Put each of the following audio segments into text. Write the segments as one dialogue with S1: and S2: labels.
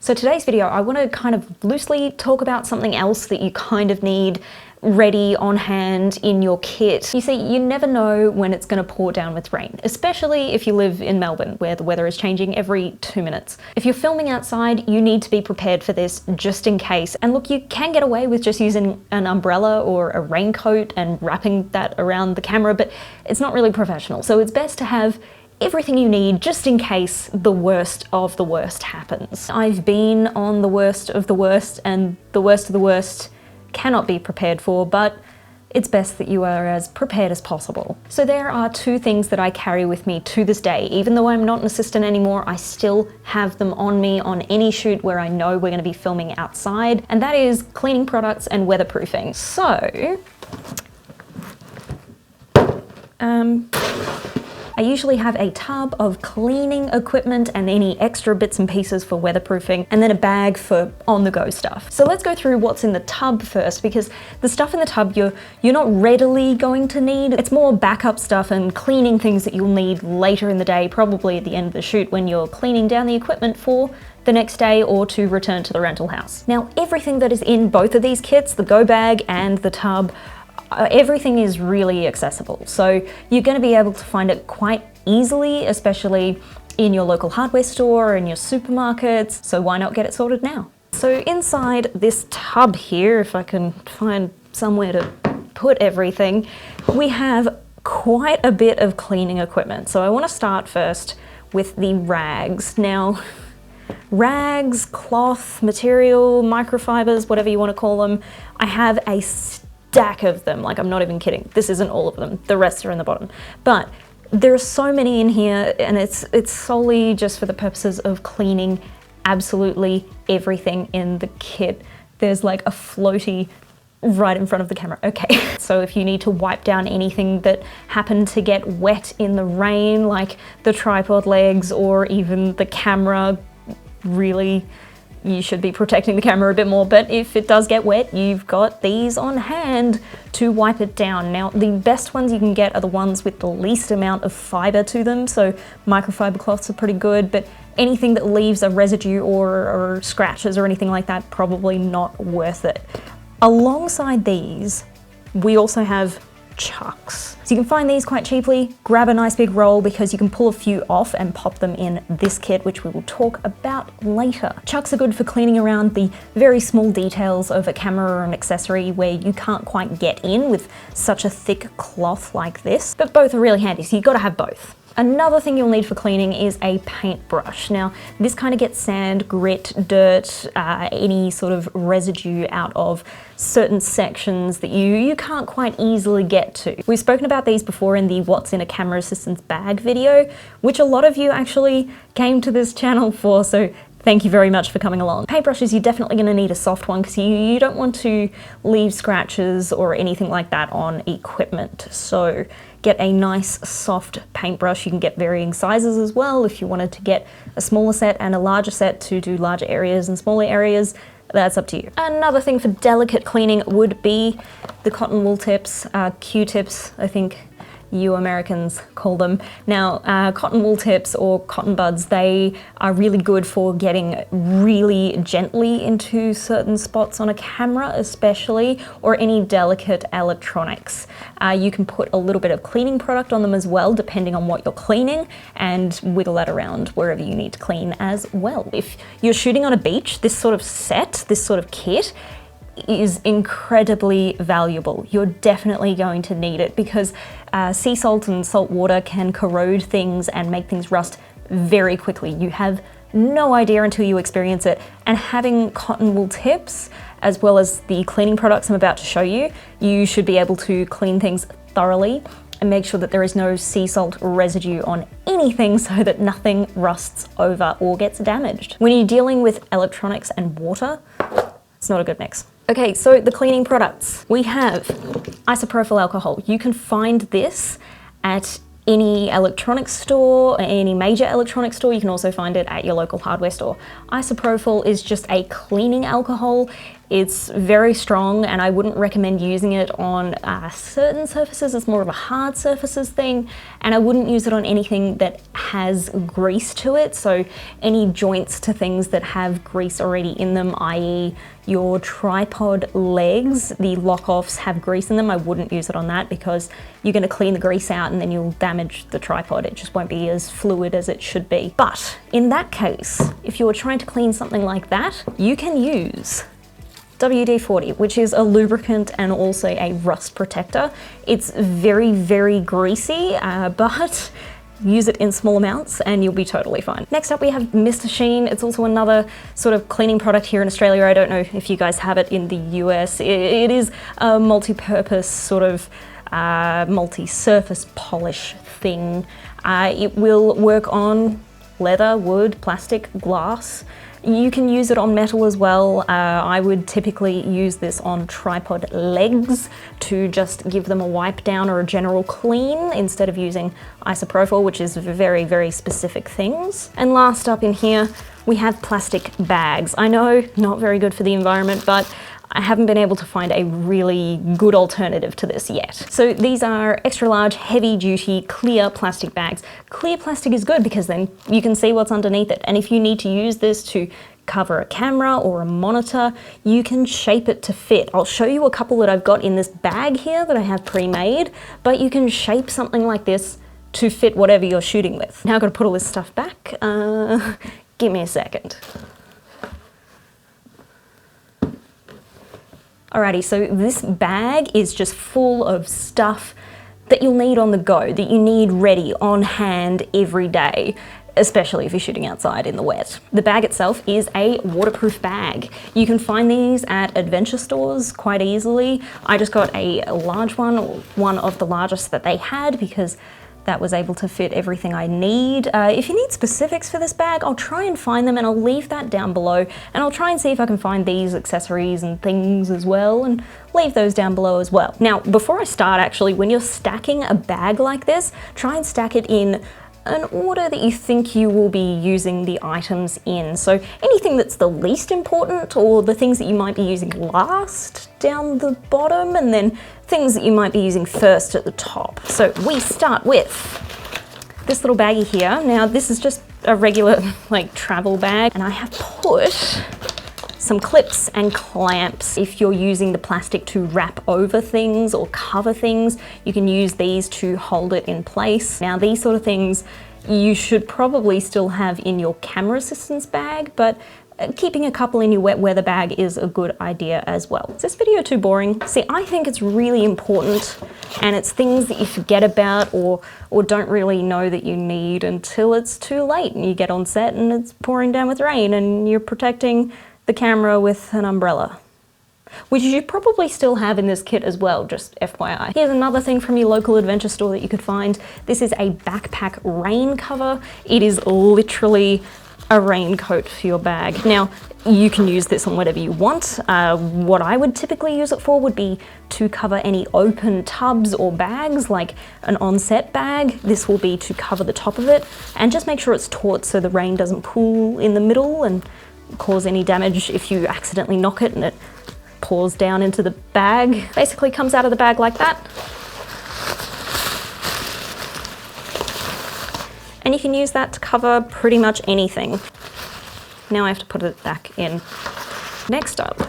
S1: So today's video, I want to kind of loosely talk about something else that you kind of need ready on hand in your kit. You see, you never know when it's going to pour down with rain, especially if you live in Melbourne where the weather is changing every 2 minutes. If you're filming outside, you need to be prepared for this just in case. And look, you can get away with just using an umbrella or a raincoat and wrapping that around the camera, but it's not really professional. So it's best to have everything you need just in case the worst of the worst happens. I've been on the worst of the worst, and the worst of the worst cannot be prepared for, but it's best that you are as prepared as possible. So there are two things that I carry with me to this day. Even though I'm not an assistant anymore, I still have them on me on any shoot where I know we're going to be filming outside, and that is cleaning products and weatherproofing. So I usually have a tub of cleaning equipment and any extra bits and pieces for weatherproofing, and then a bag for on-the-go stuff. So let's go through what's in the tub first, because the stuff in the tub you're not readily going to need. It's more backup stuff and cleaning things that you'll need later in the day, probably at the end of the shoot when you're cleaning down the equipment for the next day or to return to the rental house. Now, everything that is in both of these kits, the go bag and the tub, everything is really accessible, so you're going to be able to find it quite easily, especially in your local hardware store or in your supermarkets, so why not get it sorted now? So inside this tub here, if I can find somewhere to put everything, we have quite a bit of cleaning equipment. So I want to start first with the rags. Now, rags, cloth, material, microfibers, whatever you want to call them, I have a stack of them. Like, I'm not even kidding. This isn't all of them. The rest are in the bottom. But there are so many in here, and it's solely just for the purposes of cleaning absolutely everything in the kit. There's like a floaty right in front of the camera. Okay. So if you need to wipe down anything that happened to get wet in the rain, like the tripod legs or even the camera, really, you should be protecting the camera a bit more, but if it does get wet, you've got these on hand to wipe it down. Now, the best ones you can get are the ones with the least amount of fiber to them, so microfiber cloths are pretty good, but anything that leaves a residue or scratches or anything like that, probably not worth it. Alongside these, we also have Chux. So you can find these quite cheaply. Grab a nice big roll because you can pull a few off and pop them in this kit, which we will talk about later. Chux are good for cleaning around the very small details of a camera or an accessory where you can't quite get in with such a thick cloth like this, but both are really handy, so you've got to have both. Another thing you'll need for cleaning is a paintbrush. Now, this kind of gets sand, grit, dirt, any sort of residue out of certain sections that you can't quite easily get to. We've spoken about these before in the What's in a Camera Assistant's Bag video, which a lot of you actually came to this channel for, so thank you very much for coming along. Paintbrushes, you're definitely going to need a soft one because you don't want to leave scratches or anything like that on equipment. So get a nice soft paintbrush. You can get varying sizes as well if you wanted to get a smaller set and a larger set to do larger areas and smaller areas. That's up to you. Another thing for delicate cleaning would be the cotton wool tips, Q-tips, I think you Americans call them. Now, cotton wool tips or cotton buds, they are really good for getting really gently into certain spots on a camera especially, or any delicate electronics. You can put a little bit of cleaning product on them as well, depending on what you're cleaning, and wiggle that around wherever you need to clean as well. If you're shooting on a beach, this sort of set, this sort of kit, is incredibly valuable. You're definitely going to need it because sea salt and salt water can corrode things and make things rust very quickly. You have no idea until you experience it, and having cotton wool tips as well as the cleaning products I'm about to show you, you should be able to clean things thoroughly and make sure that there is no sea salt residue on anything so that nothing rusts over or gets damaged. When you're dealing with electronics and water, it's not a good mix. Okay, so the cleaning products. We have isopropyl alcohol. You can find this at any electronics store, any major electronics store. You can also find it at your local hardware store. Isopropyl is just a cleaning alcohol. It's very strong and I wouldn't recommend using it on certain surfaces. It's more of a hard surfaces thing, and I wouldn't use it on anything that has grease to it. So any joints to things that have grease already in them, i.e. your tripod legs, the lock-offs have grease in them. I wouldn't use it on that because you're going to clean the grease out and then you'll damage the tripod. It just won't be as fluid as it should be. But in that case, if you're trying to clean something like that, you can use WD-40, which is a lubricant and also a rust protector. It's very, very greasy, but use it in small amounts and you'll be totally fine. Next up we have Mister Sheen. It's also another sort of cleaning product here in Australia. I don't know if you guys have it in the US. It is a multi-purpose sort of multi-surface polish thing. It will work on leather, wood, plastic, glass. You can use it on metal as well. I would typically use this on tripod legs to just give them a wipe down or a general clean instead of using Isoprophyl, which is very, very specific things. And last up in here, we have plastic bags. I know, not very good for the environment, but I haven't been able to find a really good alternative to this yet. So these are extra large, heavy duty, clear plastic bags. Clear plastic is good because then you can see what's underneath it. And if you need to use this to cover a camera or a monitor, you can shape it to fit. I'll show you a couple that I've got in this bag here that I have pre-made, but you can shape something like this to fit whatever you're shooting with. Now I've got to put all this stuff back. Give me a second. Alrighty, so this bag is just full of stuff that you'll need on the go, that you need ready on hand every day, especially if you're shooting outside in the wet. The bag itself is a waterproof bag. You can find these at adventure stores quite easily. I just got a large one, or one of the largest that they had, because that was able to fit everything I need. If you need specifics for this bag, I'll try and find them and I'll leave that down below, and I'll try and see if I can find these accessories and things as well and leave those down below as well. Now, before I start, actually, when you're stacking a bag like this, try and stack it in an order that you think you will be using the items in. So anything that's the least important, or the things that you might be using last down the bottom, and then things that you might be using first at the top. So we start with this little baggie here. Now this is just a regular like travel bag, and I have put some clips and clamps. If you're using the plastic to wrap over things or cover things, you can use these to hold it in place. Now these sort of things you should probably still have in your camera assistance bag, but keeping a couple in your wet weather bag is a good idea as well. Is this video too boring? See, I think it's really important, and it's things that you forget about or don't really know that you need until it's too late and you get on set and it's pouring down with rain and you're protecting the camera with an umbrella, which you probably still have in this kit as well, just FYI. Here's another thing from your local adventure store that you could find. This is a backpack rain cover. It is literally a raincoat for your bag. Now, you can use this on whatever you want. What I would typically use it for would be to cover any open tubs or bags, like an on-set bag. This will be to cover the top of it, and just make sure it's taut so the rain doesn't pool in the middle and cause any damage if you accidentally knock it and it pours down into the bag. Basically comes out of the bag like that. And you can use that to cover pretty much anything. Now I have to put it back in. Next up,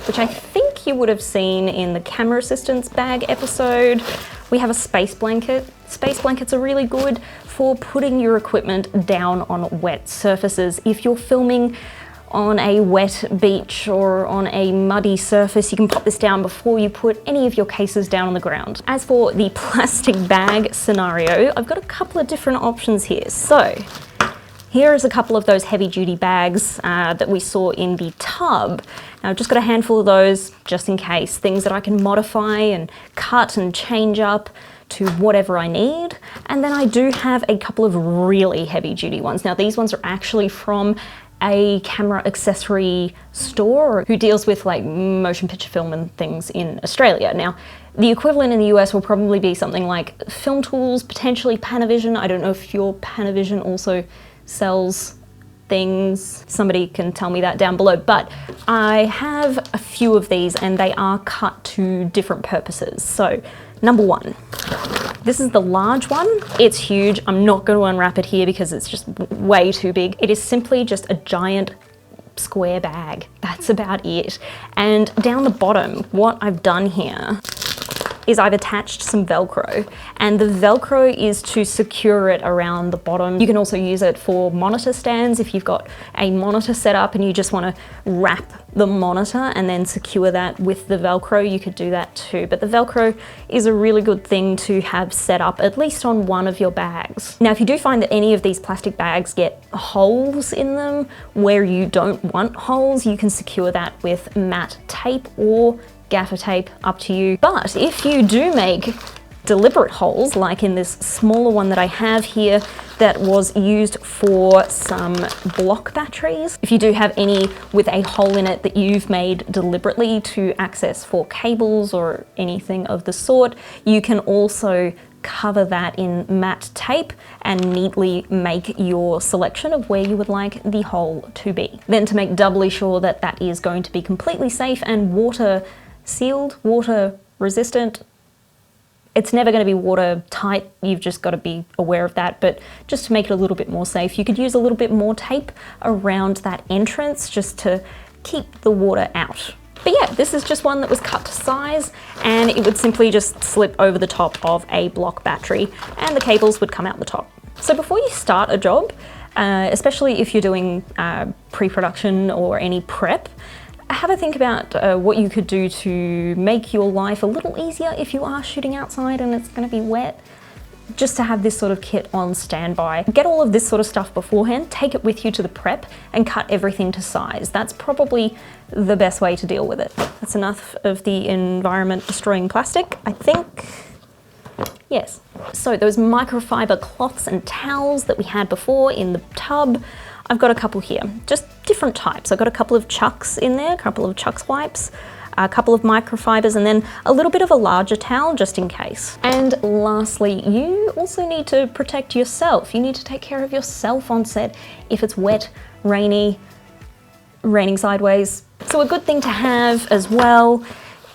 S1: which I think you would have seen in the camera assistance bag episode, we have a space blanket. Space blankets are really good for putting your equipment down on wet surfaces. If you're filming on a wet beach or on a muddy surface, you can pop this down before you put any of your cases down on the ground. As for the plastic bag scenario, I've got a couple of different options here. So here is a couple of those heavy duty bags that we saw in the tub. Now I've just got a handful of those just in case, things that I can modify and cut and change up to whatever I need. And then I do have a couple of really heavy duty ones. Now these ones are actually from a camera accessory store who deals with like motion picture film and things in Australia. Now, the equivalent in the US will probably be something like Film Tools, potentially Panavision. I don't know if your Panavision also sells things, somebody can tell me that down below, but I have a few of these and they are cut to different purposes. So number one, this is the large one. It's huge. I'm not going to unwrap it here because it's just way too big. It is simply just a giant square bag. That's about it. And down the bottom, what I've done here is I've attached some Velcro, and the Velcro is to secure it around the bottom. You can also use it for monitor stands. If you've got a monitor set up and you just want to wrap the monitor and then secure that with the Velcro, you could do that too. But the Velcro is a really good thing to have set up at least on one of your bags. Now, if you do find that any of these plastic bags get holes in them where you don't want holes, you can secure that with matte tape or gaffer tape, up to you. But if you do make deliberate holes, like in this smaller one that I have here that was used for some block batteries, if you do have any with a hole in it that you've made deliberately to access for cables or anything of the sort, you can also cover that in matte tape and neatly make your selection of where you would like the hole to be. Then, to make doubly sure that that is going to be completely safe and water sealed, water resistant, it's never going to be watertight, you've just got to be aware of that, but just to make it a little bit more safe, you could use a little bit more tape around that entrance just to keep the water out. But yeah, this is just one that was cut to size, and it would simply just slip over the top of a block battery and the cables would come out the top. So before you start a job, especially if you're doing pre-production or any prep, have a think about what you could do to make your life a little easier if you are shooting outside and it's going to be wet. Just to have this sort of kit on standby. Get all of this sort of stuff beforehand, take it with you to the prep and cut everything to size. That's probably the best way to deal with it. That's enough of the environment destroying plastic, I think. Yes. So those microfiber cloths and towels that we had before in the tub, I've got a couple here, just different types. I've got a couple of Chux in there, a couple of Chux wipes, a couple of microfibers, and then a little bit of a larger towel just in case. And lastly, you also need to protect yourself. You need to take care of yourself on set if it's wet, rainy, raining sideways. So a good thing to have as well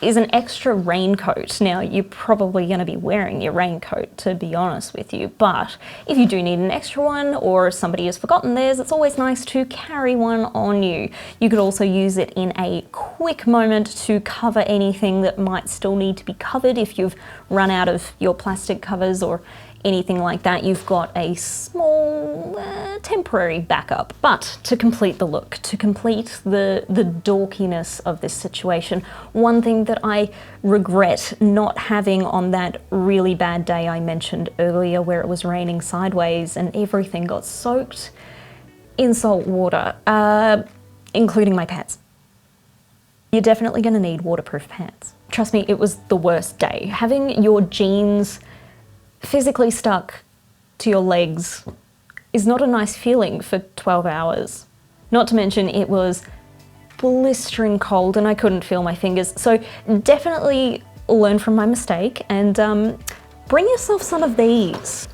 S1: is an extra raincoat. Now, you're probably going to be wearing your raincoat, to be honest with you, but if you do need an extra one or somebody has forgotten theirs, it's always nice to carry one on you. You could also use it in a quick moment to cover anything that might still need to be covered. If you've run out of your plastic covers or anything like that, you've got a small temporary backup. But to complete the look, to complete the dorkiness of this situation, one thing that I regret not having on that really bad day I mentioned earlier where it was raining sideways and everything got soaked in salt water, including my pants. You're definitely going to need waterproof pants. Trust me, it was the worst day. Having your jeans physically stuck to your legs is not a nice feeling for 12 hours. Not to mention it was blistering cold and I couldn't feel my fingers. So definitely learn from my mistake and bring yourself some of these.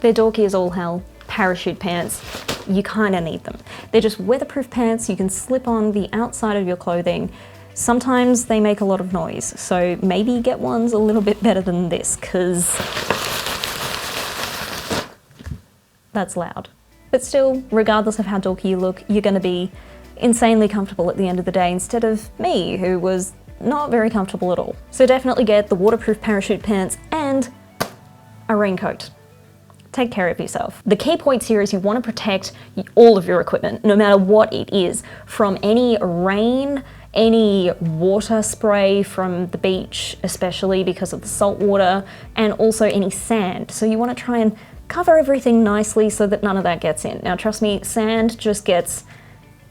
S1: They're dorky as all hell. Parachute pants. You kind of need them. They're just weatherproof pants you can slip on the outside of your clothing. Sometimes they make a lot of noise, so maybe get ones a little bit better than this, because that's loud. But still, regardless of how dorky you look, you're going to be insanely comfortable at the end of the day instead of me, who was not very comfortable at all. So definitely get the waterproof parachute pants and a raincoat. Take care of yourself. The key points here is you want to protect all of your equipment, no matter what it is, from any rain, any water spray from the beach, especially because of the salt water, and also any sand. So you want to try and cover everything nicely so that none of that gets in. Now trust me, sand just gets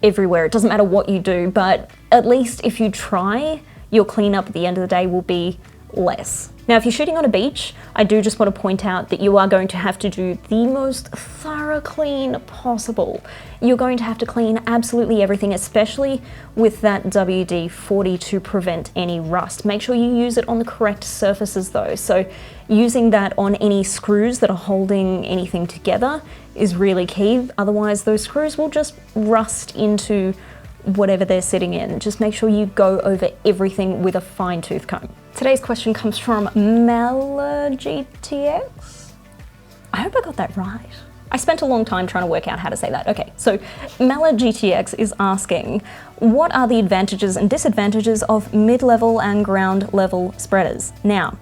S1: everywhere. It doesn't matter what you do, but at least if you try, your cleanup at the end of the day will be less. Now, if you're shooting on a beach, I do just want to point out that you are going to have to do the most thorough clean possible. You're going to have to clean absolutely everything, especially with that WD-40 to prevent any rust. Make sure you use it on the correct surfaces though. So using that on any screws that are holding anything together is really key. Otherwise, those screws will just rust into whatever they're sitting in. Just make sure you go over everything with a fine tooth comb. Today's question comes from MelaGTX. I hope I got that right. I spent a long time trying to work out how to say that. Okay, so MelaGTX is asking, what are the advantages and disadvantages of mid-level and ground level spreaders? Now,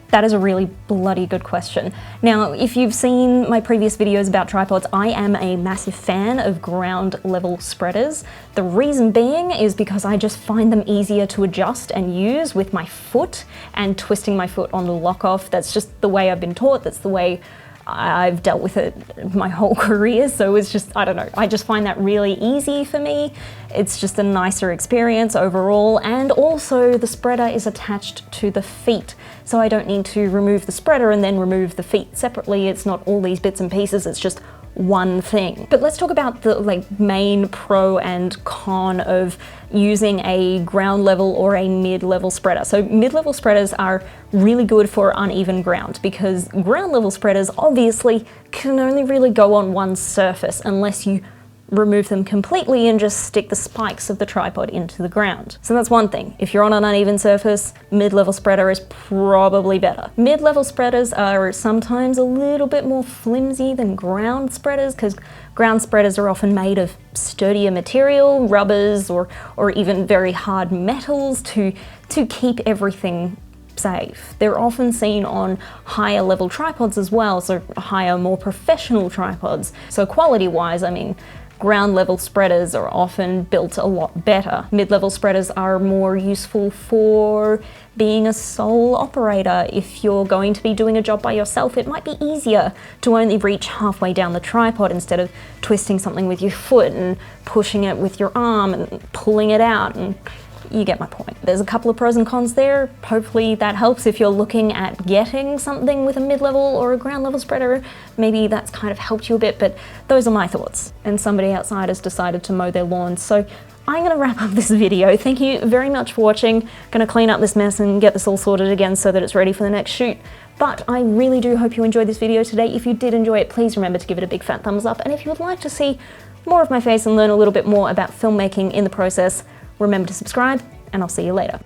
S1: that is a really bloody good question. Now, if you've seen my previous videos about tripods, I am a massive fan of ground level spreaders. The reason being is because I just find them easier to adjust and use with my foot and twisting my foot on the lock off. That's just the way I've been taught. That's the way I've dealt with it my whole career, so it's just, I don't know, I just find that really easy for me. It's just a nicer experience overall, and also the spreader is attached to the feet, so I don't need to remove the spreader and then remove the feet separately. It's not all these bits and pieces, it's just one thing. But let's talk about the main pro and con of using a ground level or a mid-level spreader. So mid-level spreaders are really good for uneven ground because ground level spreaders obviously can only really go on one surface unless you remove them completely and just stick the spikes of the tripod into the ground. So that's one thing. If you're on an uneven surface, mid-level spreader is probably better. Mid-level spreaders are sometimes a little bit more flimsy than ground spreaders because ground spreaders are often made of sturdier material, rubbers, or even very hard metals to keep everything safe. They're often seen on higher level tripods as well, so higher, more professional tripods. So quality-wise, I mean, ground level spreaders are often built a lot better. Mid-level spreaders are more useful for being a sole operator. If you're going to be doing a job by yourself, it might be easier to only reach halfway down the tripod instead of twisting something with your foot and pushing it with your arm and pulling it out, and you get my point. There's a couple of pros and cons there. Hopefully that helps if you're looking at getting something with a mid-level or a ground level spreader. Maybe that's kind of helped you a bit, but those are my thoughts. And somebody outside has decided to mow their lawn, so I'm gonna wrap up this video. Thank you very much for watching. Gonna clean up this mess and get this all sorted again so that it's ready for the next shoot. But I really do hope you enjoyed this video today. If you did enjoy it, please remember to give it a big fat thumbs up. And if you would like to see more of my face and learn a little bit more about filmmaking in the process, remember to subscribe, and I'll see you later.